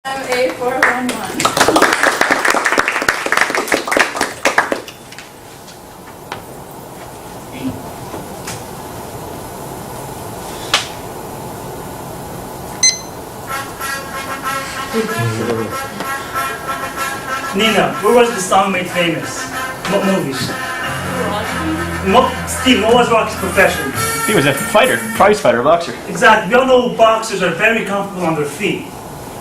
MMA 411. Nina, where was the song made famous? What movie? Steve, what was Rocky's profession? He was a fighter, prize fighter, boxer. Exactly. We all know boxers are very comfortable on their feet.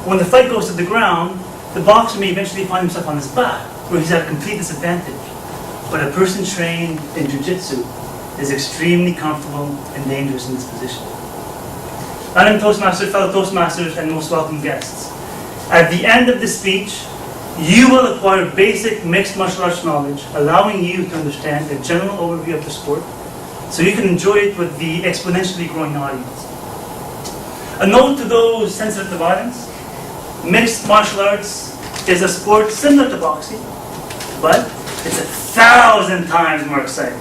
When the fight goes to the ground, the boxer may eventually find himself on his back, where he's at a complete disadvantage. But a person trained in jiu-jitsu is extremely comfortable and dangerous in this position. Madam Toastmaster, fellow Toastmasters, and most welcome guests. At the end of this speech, you will acquire basic mixed martial arts knowledge, allowing you to understand a general overview of the sport, so you can enjoy it with the exponentially growing audience. A note to those sensitive to violence: mixed martial arts is a sport similar to boxing, but it's 1,000 times more exciting.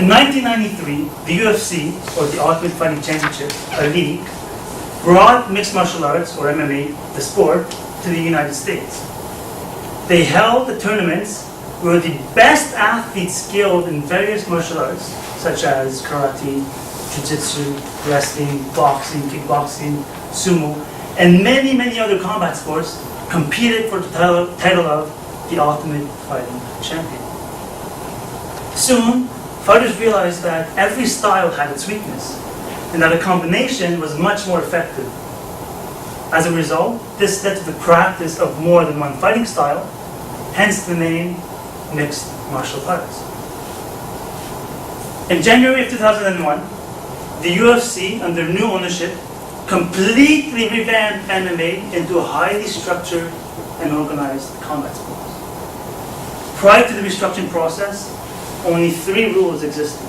In 1993, the UFC, or the Ultimate Fighting Championship, a league, brought mixed martial arts, or MMA, the sport, to the United States. They held the tournaments where the best athletes skilled in various martial arts, such as karate, jiu-jitsu, wrestling, boxing, kickboxing, sumo, and many, many other combat sports, competed for the title of the Ultimate Fighting Champion. Soon, fighters realized that every style had its weakness, and that a combination was much more effective. As a result, this led to the practice of more than one fighting style, hence the name mixed martial arts. In January of 2001, the UFC, under new ownership, completely revamped MMA into a highly structured and organized combat sport. Prior to the restructuring process, only 3 rules existed.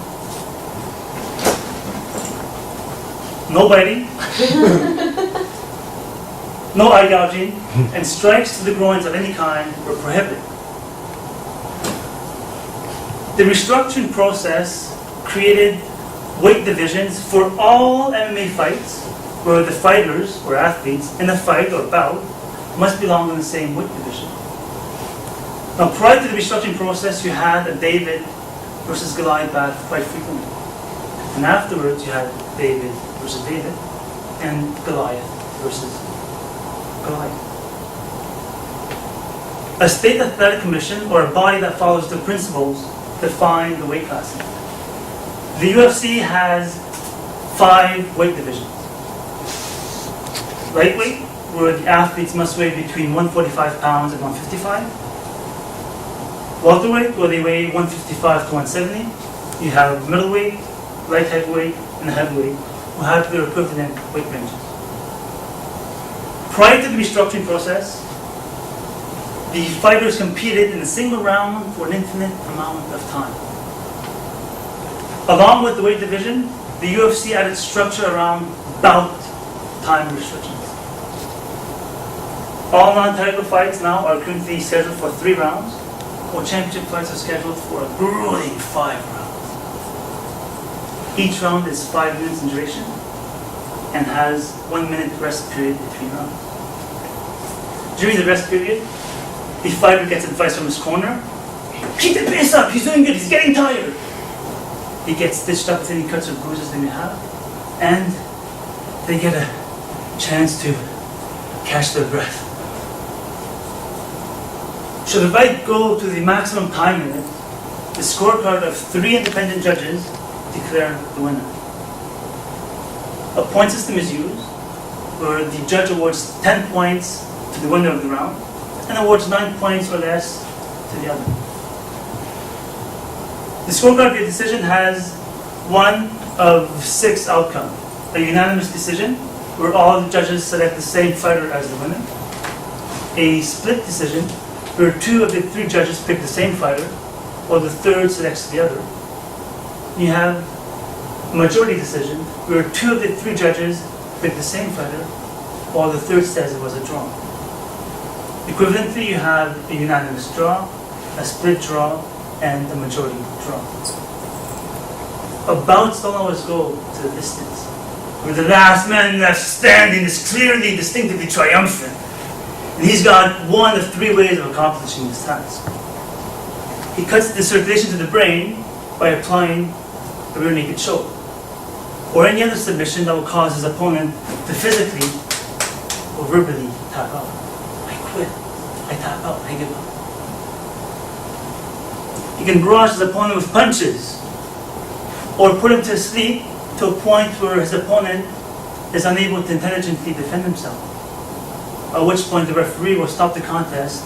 No biting, no eye gouging, and strikes to the groins of any kind were prohibited. The restructuring process created weight divisions for all MMA fights, where the fighters or athletes in a fight or bout must belong in the same weight division. Now, prior to the restructuring process, you had a David versus Goliath battle quite frequently. And afterwards, you had David versus David and Goliath versus Goliath. A state athletic commission, or a body that follows the principles, define the weight classes. The UFC has 5 weight divisions. Lightweight, where the athletes must weigh between 145 pounds and 155. Welterweight, where they weigh 155 to 170. You have middleweight, light heavyweight, and heavyweight, who have their equivalent weight ranges. Prior to the restructuring process, the fighters competed in a single round for an infinite amount of time. Along with the weight division, the UFC added structure around bout time restrictions. All non-title fights now are currently scheduled for 3 rounds, while championship fights are scheduled for a grueling 5 rounds. Each round is 5 minutes in duration and has 1 minute rest period between rounds. During the rest period, the fighter gets advice from his corner. Keep the pace up, he's doing good, he's getting tired. He gets stitched up with any cuts or bruises they may have, and they get a chance to catch their breath. Should the fight go to the maximum time limit, the scorecard of 3 independent judges declare the winner. A point system is used, where the judge awards 10 points to the winner of the round, and awards 9 points or less to the other. The scorecard of the decision has one of 6 outcomes. A unanimous decision, where all the judges select the same fighter as the winner. A split decision, where 2 of the 3 judges pick the same fighter, while the third selects the other. You have a majority decision, where 2 of the 3 judges pick the same fighter, while the third says it was a draw. Equivalently, you have a unanimous draw, a split draw, and a majority draw. Bouts don't always go to the distance. where the last man left standing is clearly, distinctively triumphant. And he's got one of three ways of accomplishing this task. He cuts the circulation to the brain by applying a rear naked choke, or any other submission that will cause his opponent to physically or verbally tap out. I quit. I tap out. I give up. He can barrage his opponent with punches, or put him to sleep to a point where his opponent is unable to intelligently defend himself, at which point the referee will stop the contest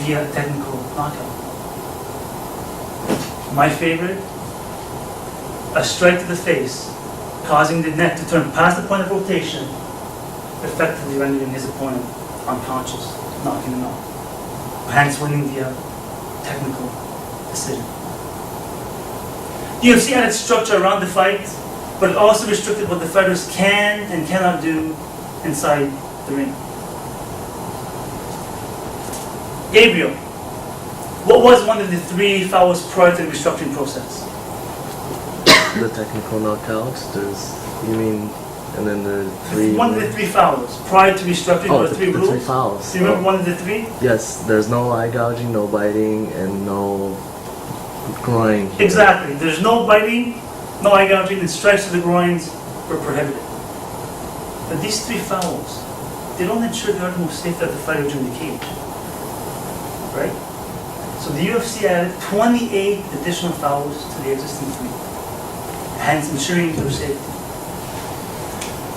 via technical knockout. My favorite, a strike to the face, causing the neck to turn past the point of rotation, effectively rendering his opponent unconscious, knocking him out, hence winning via technical decision. The UFC had its structure around the fight, but it also restricted what the fighters can and cannot do inside the ring. Gabriel, what was one of the three fouls prior to the restructuring process? The technical knockouts, you mean, and then the three... One of the three fouls prior to restructuring, Oh, the three the rules. three fouls. Do you remember one of the three? Yes, there's no eye gouging, no biting, and no groin. Exactly. There's no biting, no eye gouging, and strikes to the groins were prohibited. But these three fouls, they don't ensure the utmost safety of the fighter during the cage. Right? So the UFC added 28 additional fouls to the existing three, hence ensuring their safety.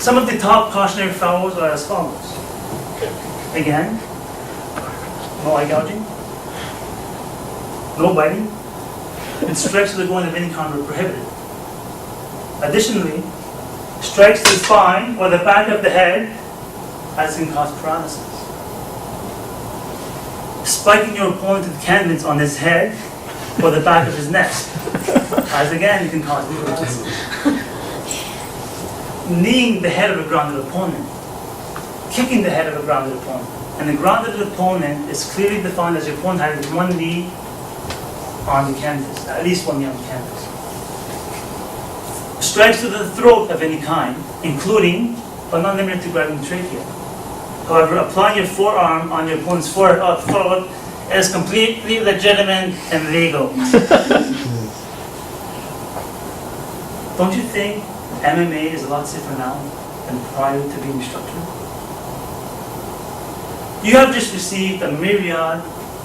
Some of the top cautionary fouls are as follows. Again, no eye gouging, no biting, and strikes to the groin of any kind were prohibited. Additionally, strikes to the spine or the back of the head as can cause paralysis. Spiking your opponent with cannons on his head or the back of his neck, as again can cause paralysis. Kneeing the head of a grounded opponent, kicking the head of a grounded opponent, and the grounded opponent is clearly defined as your opponent having one knee on the canvas, at least one knee on the canvas. Strikes to the throat of any kind, including, but not limited to grabbing the trachea. However, applying your forearm on your opponent's forehead or throat is completely legitimate and legal. Don't you think MMA is a lot safer now than prior to being restructured? You have just received a myriad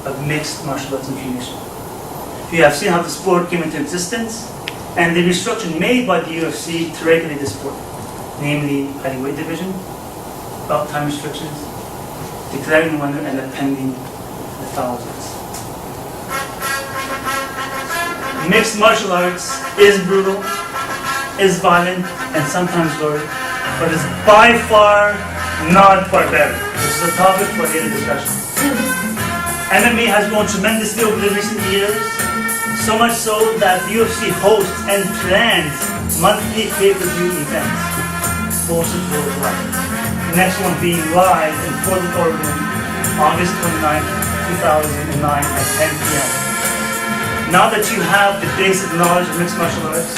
of mixed martial arts information. You have seen how the sport came into existence and the restructuring made by the UFC to regulate the sport, namely adding weight division, bout time restrictions, declaring the winner, and appending the thousands. Mixed martial arts is brutal, is violent, and sometimes gory, but is by far not barbaric. This is a topic for later discussion. MMA has grown tremendously over the recent years, so much so that the UFC hosts and plans monthly pay-per-view events, hosted worldwide. The next one being live in Portland, Oregon, August 29, 2009 at 10 p.m. Now that you have the basic knowledge of mixed martial arts,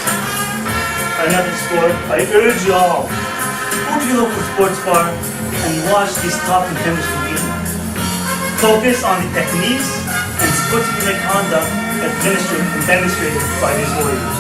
another sport, I urge you all, go to your local sports bar and watch these top contenders compete. Focus on the techniques and sportsmanlike conduct administered and demonstrated by these warriors.